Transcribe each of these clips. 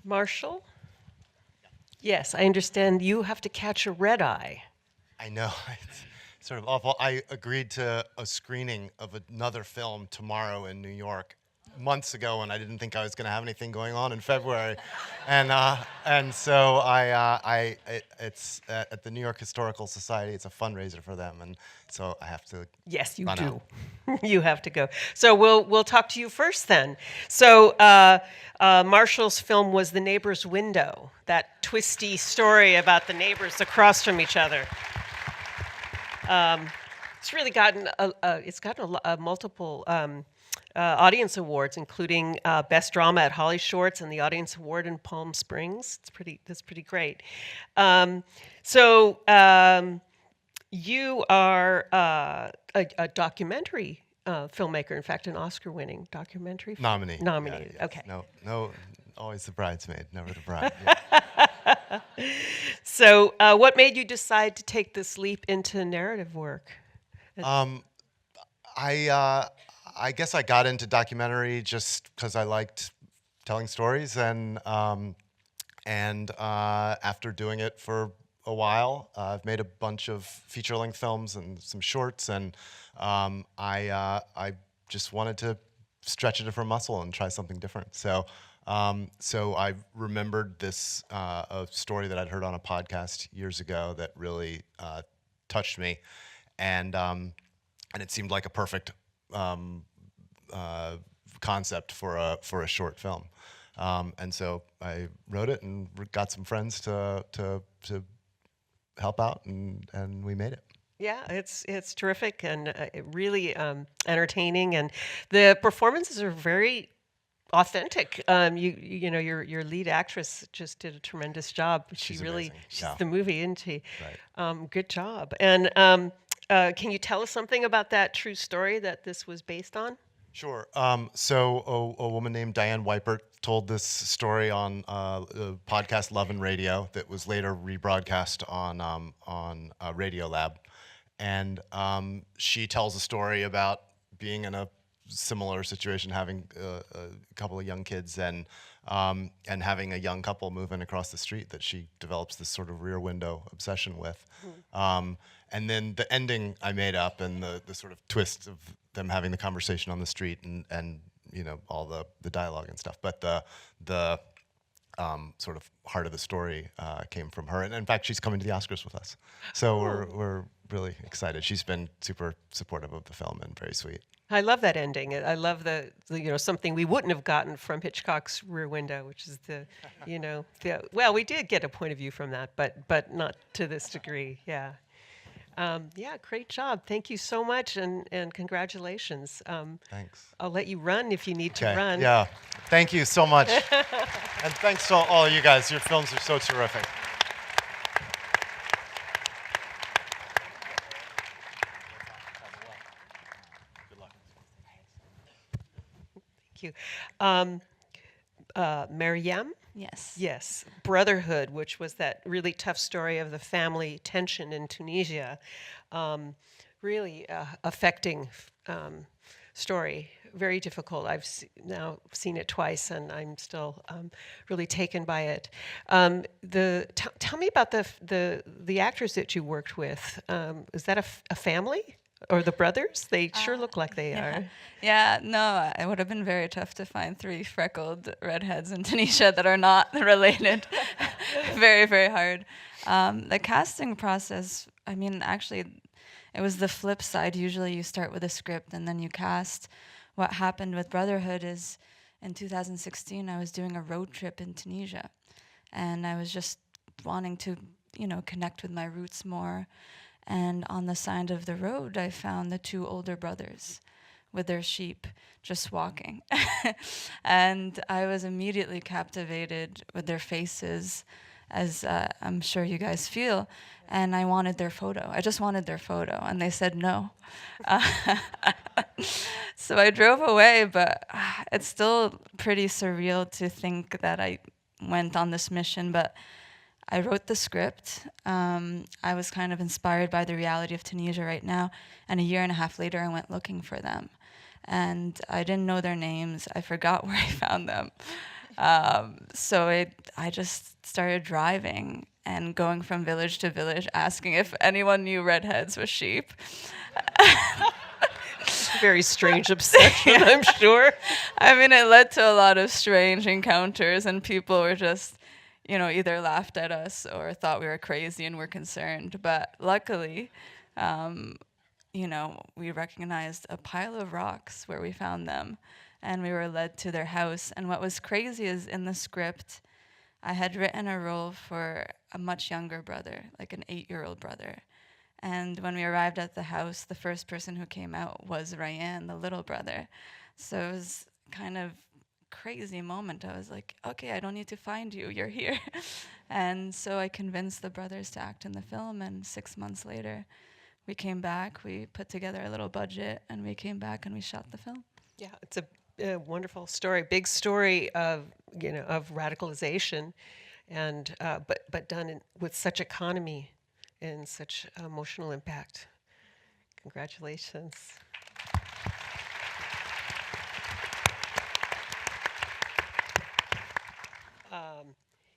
Marshall? Yes, I understand you have to catch a red eye. I know, it's sort of awful. I agreed to a screening of another film tomorrow in New York months ago, and I didn't think I was going to have anything going on in February, and so it's at the New York Historical Society. It's a fundraiser for them, and so I have to. Yes, you run do. out. You have to go. So we'll talk to you first then. So Marshall's film was The Neighbor's Window, that twisty story about the neighbors across from each other. It's really gotten multiple audience awards, including Best Drama at Holly Shorts and the Audience Award in Palm Springs. That's pretty great. You are a documentary filmmaker, in fact, an Oscar-winning documentary Nominee. nominated. Yeah, yes. Okay. No, always the bridesmaid, never the bride. Yeah. So, what made you decide to take this leap into narrative work? I guess I got into documentary just because I liked telling stories, and after doing it for a while, I've made a bunch of feature-length films and some shorts, and I just wanted to stretch a different muscle and try something different. So I remembered this a story that I'd heard on a podcast years ago that really touched me, and it seemed like a perfect concept for a short film. And so I wrote it and got some friends to help out, and we made it. Yeah, it's terrific and really entertaining, and the performances are very authentic. You know your lead actress just did a tremendous job. She's amazing. She's Yeah. the movie, isn't she? Right. Good job. And can you tell us something about that true story that this was based on? Sure. So a woman named Diane Weipert told this story on the podcast Love and Radio that was later rebroadcast on Radio Lab, and she tells a story about being in a similar situation, having a couple of young kids, and having a young couple move in across the street that she develops this sort of rear window obsession with. And then the ending I made up, and the sort of twist of them having the conversation on the street, and you know, all the dialogue and stuff. But the sort of heart of the story came from her, and in fact, she's coming to the Oscars with us. So we're really excited. She's been super supportive of the film and very sweet. I love that ending. I love the something we wouldn't have gotten from Hitchcock's Rear Window, which is well, we did get a point of view from that, but not to this degree. Yeah. Yeah, great job. Thank you so much, and congratulations. Thanks. I'll let you run if you need to run. Yeah. Thank you so much. And thanks to all of you guys. Your films are so terrific. Good luck. Thank you. Maryam? Yes. Yes. Brotherhood, which was that really tough story of the family tension in Tunisia. Really affecting story. Very difficult. I've now seen it twice, and I'm still really taken by it. Tell me about the actors that you worked with. Is that a family? Or the brothers? They sure look like they are. Yeah, no, it would have been very tough to find 3 freckled redheads in Tunisia that are not related. Very, very hard. The casting process, I mean, actually, it was the flip side. Usually you start with a script and then you cast. What happened with Brotherhood is in 2016, I was doing a road trip in Tunisia. And I was just wanting to, connect with my roots more. And on the side of the road, I found the 2 older brothers with their sheep just walking. And I was immediately captivated with their faces, as I'm sure you guys feel. And I wanted their photo. I just wanted their photo. And they said no. So I drove away, but it's still pretty surreal to think that I went on this mission. But I wrote the script. I was kind of inspired by the reality of Tunisia right now. And a year and a half later, I went looking for them. And I didn't know their names. I forgot where I found them. So I just started driving and going from village to village, asking if anyone knew redheads with sheep. Very strange obsession, I'm sure. I mean, it led to a lot of strange encounters, and people were just, either laughed at us or thought we were crazy and were concerned. But luckily, we recognized a pile of rocks where we found them, and we were led to their house. And what was crazy is in the script, I had written a role for a much younger brother, like an 8-year-old brother. And when we arrived at the house, the first person who came out was Ryan, the little brother. So it was kind of crazy moment. I was like, okay, I don't need to find you, you're here. And so I convinced the brothers to act in the film, and 6 months later, we came back, we put together a little budget, and we came back and we shot the film. Yeah, it's a wonderful story, big story of of radicalization, and but done with such economy and such emotional impact. Congratulations.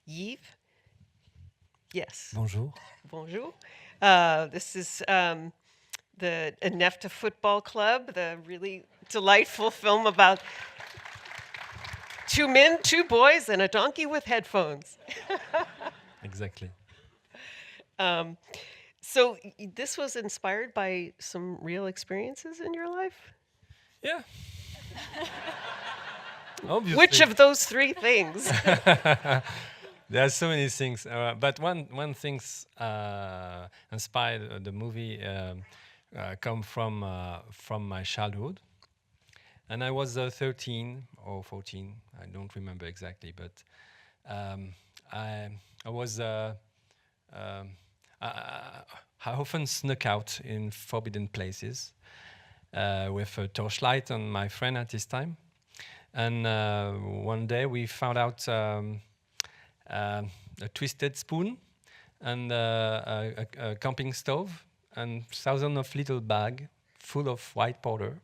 Yves? Yes. Bonjour. Bonjour. This is the Nefta Football Club, the really delightful film about 2 men, 2 boys, and a donkey with headphones. Exactly. So this was inspired by some real experiences in your life? Yeah. Obviously. Which of those 3 things? There are so many things, but one thing's inspired the movie come from my childhood, and I was 13 or 14. I don't remember exactly, but I was. I often snuck out in forbidden places with a torchlight on my friend at this time. And one day we found out a twisted spoon and a camping stove and thousands of little bags full of white powder.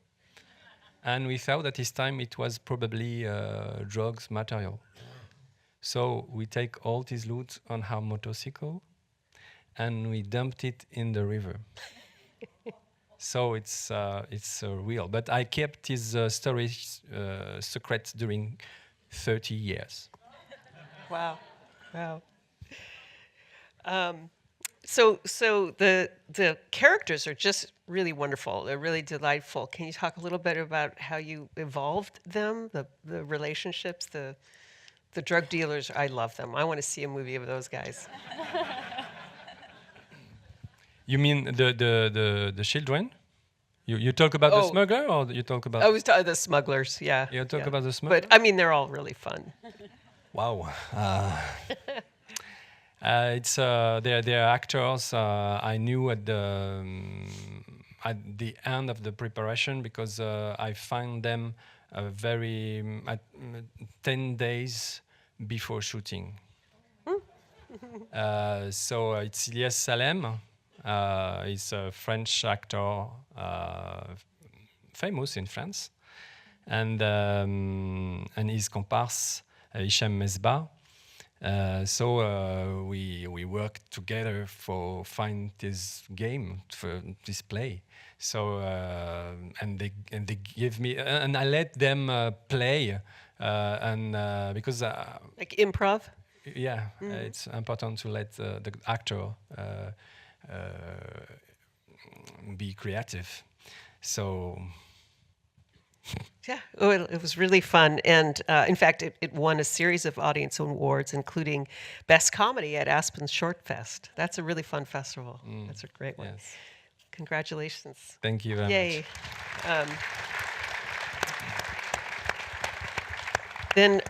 And we thought at this time it was probably drugs material. So we take all this loot on our motorcycle and we dumped it in the river. So it's real. But I kept this story secret during 30 years. Wow. Wow. So the characters are just really wonderful. They're really delightful. Can you talk a little bit about how you evolved them, the relationships, the drug dealers? I love them. I want to see a movie of those guys. You mean the children? You talk about the smuggler, or you talk about? I was talking the smugglers. Yeah. You talk about the smuggler. But I mean, they're all really fun. Wow. It's they're actors I knew at the end of the preparation because I found them very 10 days before shooting. So it's Ilyes Salem. He's a French actor, famous in France, and his comparse Hicham Mesbah. So we worked together for find this game for this play. So and they give me and I let them play and because Like improv? yeah, it's important to let the actor be creative. So yeah, it was really fun. And in fact, it won a series of audience awards, including Best Comedy at Aspen Short Fest. That's a really fun festival. That's a great one. yes, Congratulations. thank you very Yay. much. Then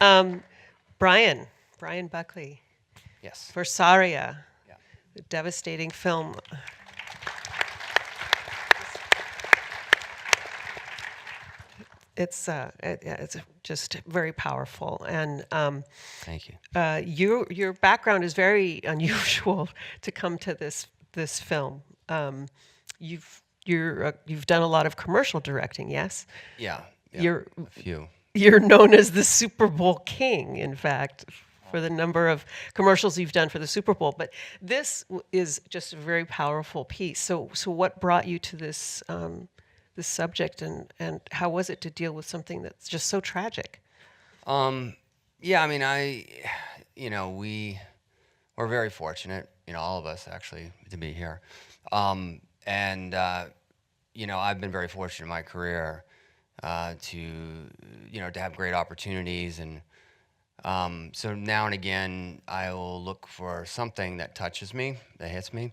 Brian Buckley Yes. for Sariah, Yeah. the devastating film. It's just very powerful, and Thank you. your background is very unusual to come to this film. You've done a lot of commercial directing, yes? Yeah. You're a few. you're known as the Super Bowl king, in fact, for the number of commercials you've done for the Super Bowl. But this is just a very powerful piece. So what brought you to this this subject, and how was it to deal with something that's just so tragic? Yeah, I mean, we're very fortunate, all of us actually, to be here. And I've been very fortunate in my career to have great opportunities. And so now and again, I will look for something that touches me, that hits me.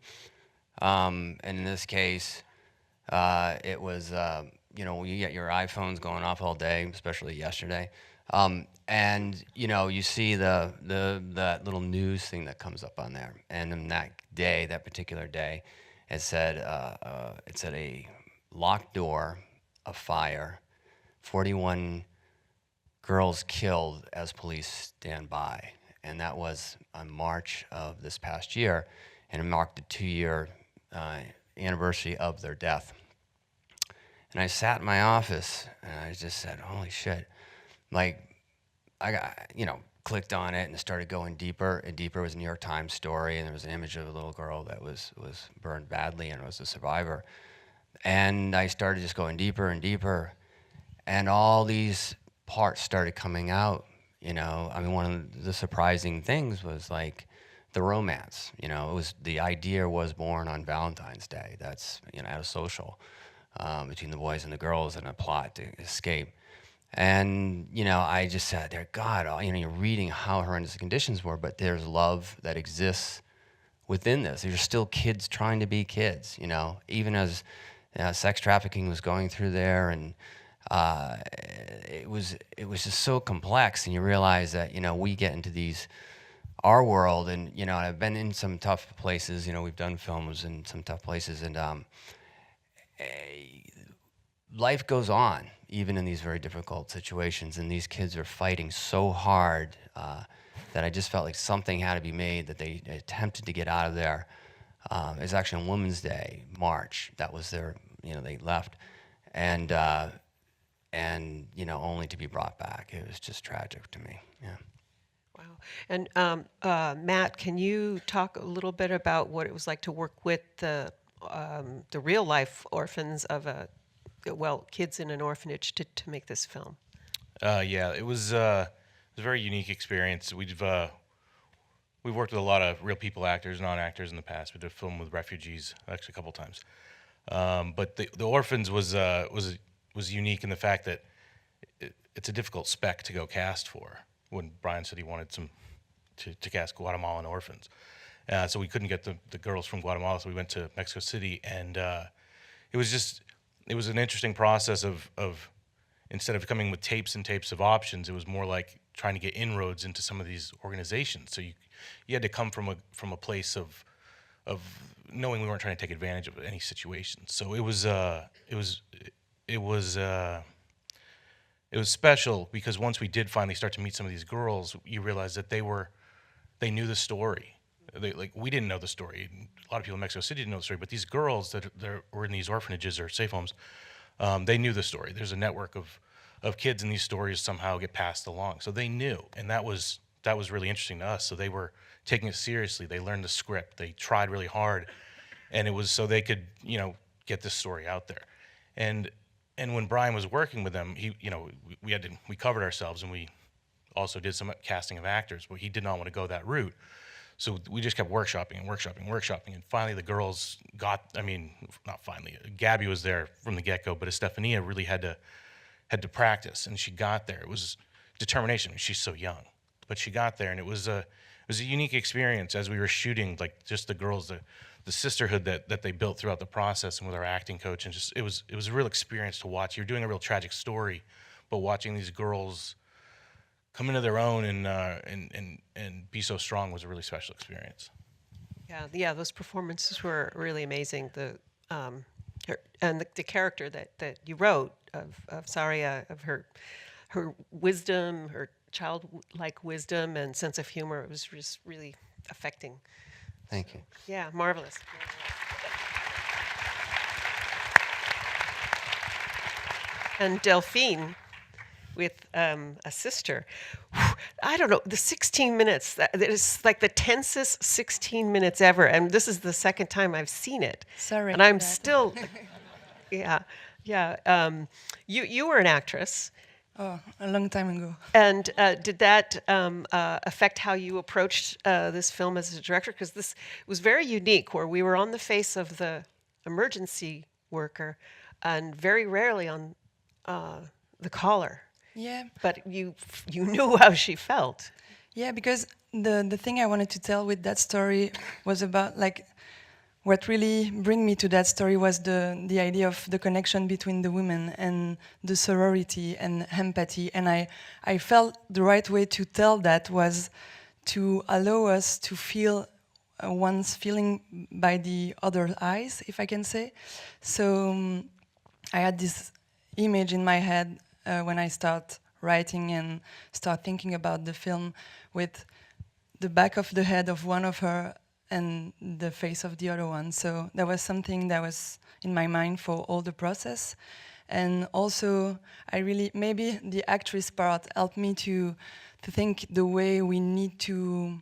And in this case, it was, you get your iPhones going off all day, especially yesterday. And you see that little news thing that comes up on there, and in that particular day, it said a locked door, a fire, 41 girls killed as police stand by, and that was on March of this past year, and it marked the 2-year anniversary of their death. And I sat in my office and I just said, "Holy shit!" Like, I got, clicked on it and started going deeper and deeper. It was a New York Times story, and there was an image of a little girl that was burned badly and was a survivor. And I started just going deeper and deeper, and all these parts started coming out. I mean, one of the surprising things was like the romance. The idea was born on Valentine's Day. That's at a social between the boys and the girls, and a plot to escape. And, I just sat there, God, you're reading how horrendous the conditions were, but there's love that exists within this. There's still kids trying to be kids, even as sex trafficking was going through there. And it was just so complex. And you realize that, we get into our world, and, I've been in some tough places, we've done films in some tough places, and life goes on, even in these very difficult situations, and these kids are fighting so hard that I just felt like something had to be made, that they attempted to get out of there. It was actually on Women's Day, March. That was their, they left, and only to be brought back. It was just tragic to me. Yeah. Wow. And Matt, can you talk a little bit about what it was like to work with the real life orphans of kids in an orphanage to make this film? Yeah, it was a very unique experience. We've worked with a lot of real people actors, non-actors in the past. We did a film with refugees actually a couple times, but the orphans was unique in the fact that it's a difficult spec to go cast for. When Brian said he wanted to cast Guatemalan orphans, so we couldn't get the girls from Guatemala, so we went to Mexico City, and it was an interesting process of instead of coming with tapes and tapes of options, it was more like trying to get inroads into some of these organizations. So you had to come from a place of knowing we weren't trying to take advantage of any situation. So it was special, because once we did finally start to meet some of these girls, you realize that they knew the story. We didn't know the story. A lot of people in Mexico City didn't know the story, but these girls that were in these orphanages or safe homes, they knew the story. There's a network of kids, and these stories somehow get passed along. So they knew, and that was really interesting to us. So they were taking it seriously. They learned the script. They tried really hard, and it was so they could, get this story out there. And when Brian was working with them, we covered ourselves, and we also did some casting of actors, but he did not want to go that route. So we just kept workshopping, and finally the girls not finally. Gabby was there from the get-go, but Estefania really had to practice, and she got there. It was determination. She's so young, but she got there, and it was a unique experience as we were shooting, like just the girls, the sisterhood that they built throughout the process, and with our acting coach, and just it was a real experience to watch. You're doing a real tragic story, but watching these girls come into their own and be so strong was a really special experience. Yeah, those performances were really amazing. The character that you wrote of Sariah, of her wisdom, her childlike wisdom and sense of humor, it was just really affecting. Thank you. Yeah, marvelous. And Delphine, with a sister. I don't know, the 16 minutes, that is like the tensest 16 minutes ever. And this is the second time I've seen it. Sorry And I'm for that. still, yeah, yeah. You were an actress. Oh, a long time ago. And did that affect how you approached this film as a director? Because this was very unique, where we were on the face of the emergency worker and very rarely on the caller. Yeah. But you knew how she felt. Yeah, because the thing I wanted to tell with that story was about, like, what really bring me to that story was the idea of the connection between the women and the sorority and empathy. And I felt the right way to tell that was to allow us to feel one's feeling by the other eyes, if I can say. So I had this image in my head when I start writing and start thinking about the film, with the back of the head of one of her and the face of the other one. So that was something that was in my mind for all the process. And also, I really, maybe the actress part helped me to think the way we need to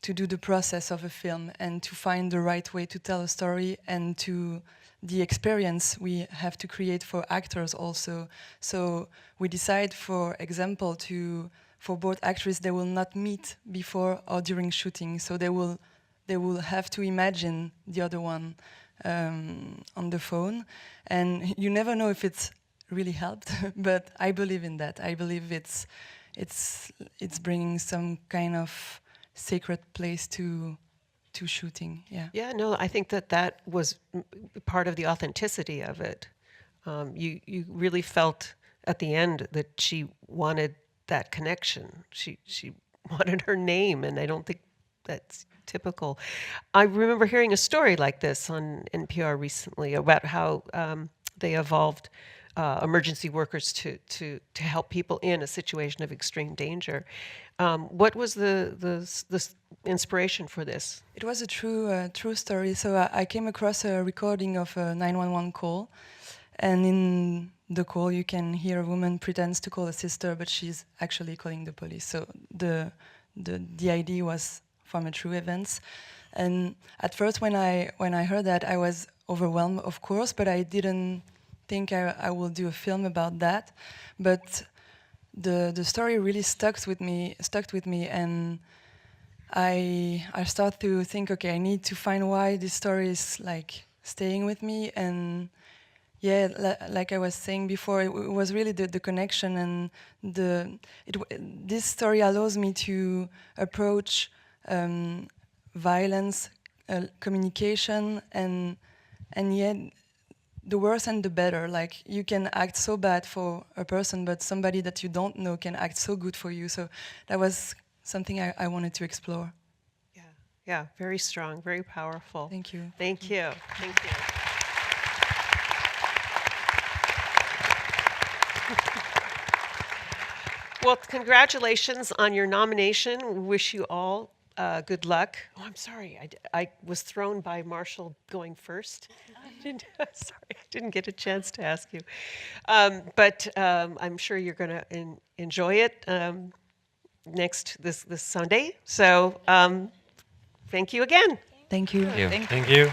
do the process of a film and to find the right way to tell a story, and to the experience we have to create for actors also. So we decide, for example, for both actors, they will not meet before or during shooting. So they will have to imagine the other one on the phone. And you never know if it's really helped, but I believe in that. I believe it's bringing some kind of sacred place to shooting. Yeah. Yeah, no, I think that was part of the authenticity of it. You really felt at the end that she wanted that connection. She wanted her name, and I don't think that's typical. I remember hearing a story like this on NPR recently about how they evolved emergency workers to help people in a situation of extreme danger. What was the inspiration for this? It was a true story. So I came across a recording of a 911 call, and in the call you can hear a woman pretends to call a sister, but she's actually calling the police. So the idea was from a true events. And at first, when I heard that, I was overwhelmed, of course, but I didn't think I will do a film about that. But the story really stuck with me, and I started to think, okay, I need to find why this story is like staying with me. And yeah, like I was saying before, it was really the connection, and this story allows me to approach violence, communication, and yet the worse and the better. Like, you can act so bad for a person, but somebody that you don't know can act so good for you. So that was something I wanted to explore. Yeah, very strong, very powerful. Thank you. Thank you. Thank you. Well, congratulations on your nomination. Wish you all good luck. Oh, I'm sorry. I was thrown by Marshall going first. Sorry, I didn't get a chance to ask you. But I'm sure you're going to enjoy it this Sunday. So thank you again. Thank you. Thank you. Thank you.